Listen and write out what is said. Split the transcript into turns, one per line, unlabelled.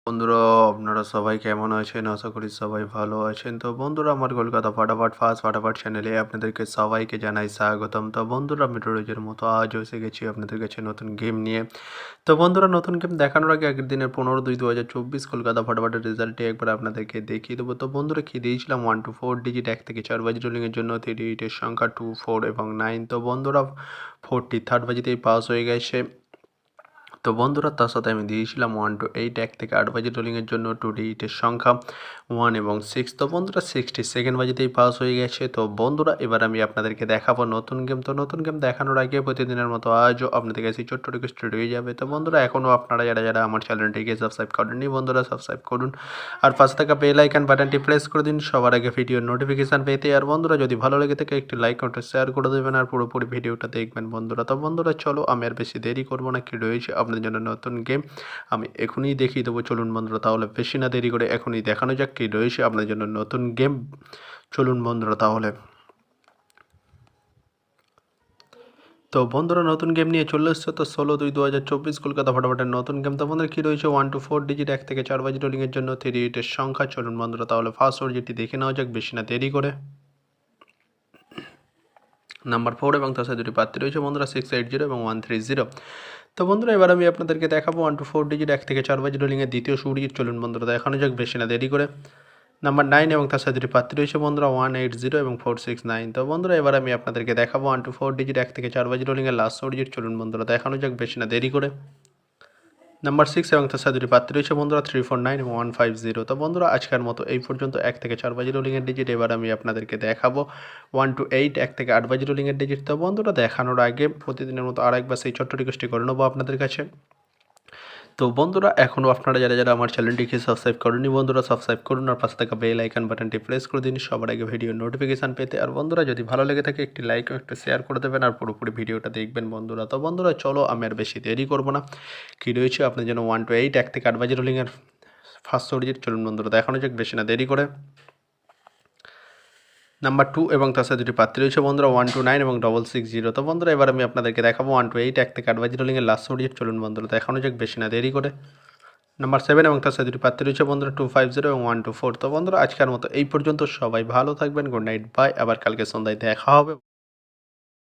বন্ধুরা, আপনারা সবাই কেমন আছেন? আশা করি সবাই ভালো আছেন। তো বন্ধুরা, আমার কলকাতা ফাটাফাট ফার্স্ট ফাটাফাট চ্যানেলে আপনাদেরকে সবাইকে জানাই স্বাগতম। তো বন্ধুরা, আমি রোজের মতো আজও এসে গেছি আপনাদের কাছে নতুন গেম নিয়ে। তো বন্ধুরা, নতুন গেম দেখানোর আগে আগের দিনের 15/2/2024 কলকাতা ফাটাফাটের রেজাল্টটি একবার আপনাদেরকে দেখিয়ে দেবো। তো বন্ধুরা, কি দিয়েছিলাম 1 to 4 ডিজিট 1 থেকে 4 বাজি রোলিংয়ের জন্য 38 এর সংখ্যা 2, 4 এবং 9। তো বন্ধুরা, 4টি থার্ড বাজিতেই পাস হয়ে গেছে। তো বন্ধুরা, তার সাথে আমি দিয়েছিলাম 1 to 8 1 থেকে 8 বাজি রোলিংয়ের জন্য 2D8 এর সংখ্যা 1 এবং 6। তো বন্ধুরা, 60 সেকেন্ড বাজিতেই পাস হয়ে গেছে। তো বন্ধুরা, এবার আমি আপনাদেরকে দেখাবো নতুন গেম। তো নতুন গেম দেখানোর আগে প্রতিদিনের মতো আজও আপনাদের কাছে ছোট্ট রিকোয়েস্ট রয়ে যাবে। তো বন্ধুরা, এখনও আপনারা যারা আমার চ্যানেলটিকে সাবস্ক্রাইব করেননি, বন্ধুরা সাবস্ক্রাইব করুন আর পাশে থাকা বেল আইকন বাটনটি প্রেস করে দিন সবার আগে ভিডিওর নোটিফিকেশান পেতে। আর বন্ধুরা, যদি ভালো লেগে থাকে একটি লাইক ও শেয়ার করে দেবেন আর পুরোপুরি ভিডিওটা দেখবেন বন্ধুরা। তো বন্ধুরা, চলো আমি আর বেশি দেরি করবো না, কি রয়েছে আপনাদের জন্য নতুন গেম আমি এখনই দেখিয়ে দেবো। চলুন বন্ধুরা, তাহলে বেশি না দেরি করে এখনই দেখানো যাক কি রয়েছে আপনাদের জন্য নতুন গেম। চলুন বন্ধুরা তাহলে। তো বন্ধুরা, নতুন গেম নিয়ে চলে এসছে। তো 16/2/2024 কলকাতা ফাটাফাটের নতুন গেম। তো বন্ধুরা, কী রয়েছে 1 to 4 ডিজিট 1 থেকে 4 বাজি রোলিংয়ের জন্য 38 এর সংখ্যা। চলুন বন্ধুরা তাহলে ফার্স্ট ওর যেটি দেখে নেওয়া যাক বেশি না দেরি করে। নাম্বার 4 এবং তার সাথে দুটি প্রার্থী রয়েছে বন্ধুরা 680 এবং 130। তো বন্ধুরা, এবার আমি আপনাদেরকে দেখাবো 1 to 4 ডিজিট 1 থেকে 4 বাজি রোলিংয়ের দ্বিতীয় সুডিজিট। চলুন বন্ধুরা দেখানো যাক বেশি না দেরি করে। নাম্বার 9 এবং তার সাথে দুটি প্রার্থী রয়েছে বন্ধুরা 180 এবং 469। তো বন্ধুরা, এবার আমি আপনাদেরকে দেখাবো 1 to 4 ডিজিট 1 থেকে 4 বাজি রোলিংয়ের লাস্ট সুডিজিট। চলুন বন্ধুরা দেখানো যাক বেশি না দেরি করে। নাম্বার 6 এবং তার সাথে দুটি প্রার্থী রয়েছে বন্ধুরা 349 এবং 150। তো বন্ধুরা, আজকের মতো এই পর্যন্ত 1 থেকে 4 বাজি রোলিংয়ের ডিজিট। এবার আমি আপনাদেরকে দেখাবো 1 to 8 1 থেকে 8 বাজি রোলিংয়ের ডিজিট। তো বন্ধুরা, দেখানোর আগে প্রতিদিনের মতো আরেকবার সেই ছোট্ট রিকোয়েস্টটি করে নেবো আপনাদের কাছে। তো বন্ধুরা, এখনও আপনারা যারা আমার চ্যানেলটিকে সাবস্ক্রাইব করেননি, বন্ধুরা সাবস্ক্রাইব করুন আর পাশে থাকা বেল আইকন বাটনটি প্রেস করে দিন সবার আগে ভিডিও নোটিফিকেশান পেতে। আর বন্ধুরা, যদি ভালো লেগে থাকে একটি লাইক ও একটু শেয়ার করে দেবেন আর পুরোপুরি ভিডিওটা দেখবেন বন্ধুরা। তো বন্ধুরা, চলো আমি আর বেশি দেরি করবো না, কী রয়েছে আপনার জন্য 1 to 8 1 থেকে 8 বাজি রোলিংয়ের ফার্স্ট ডিজিট। চলুন বন্ধুরা দেখানো যাক বেশি না দেরি করে। নাম্বার 2 এবং তার সাথে দুটি প্রার্থী রয়েছে বন্ধুরা 129 এবং 660। তো বন্ধুরা, এবার আমি আপনাদেরকে দেখাবো 1 to 8 1 থেকে 8 বাজি রোলিংয়ের লাস্ট ডিজিট। চলুন বন্ধুরা দেখানো যাক বেশি না দেরি করে। নাম্বার 7 এবং তার সাথে দুটি প্রার্থী রয়েছে বন্ধুরা 250 এবং 124। তো বন্ধুরা, আজকের মতো এই পর্যন্ত। সবাই ভালো থাকবেন। Good night, bye. আবার কালকে সন্ধ্যায় দেখা হবে।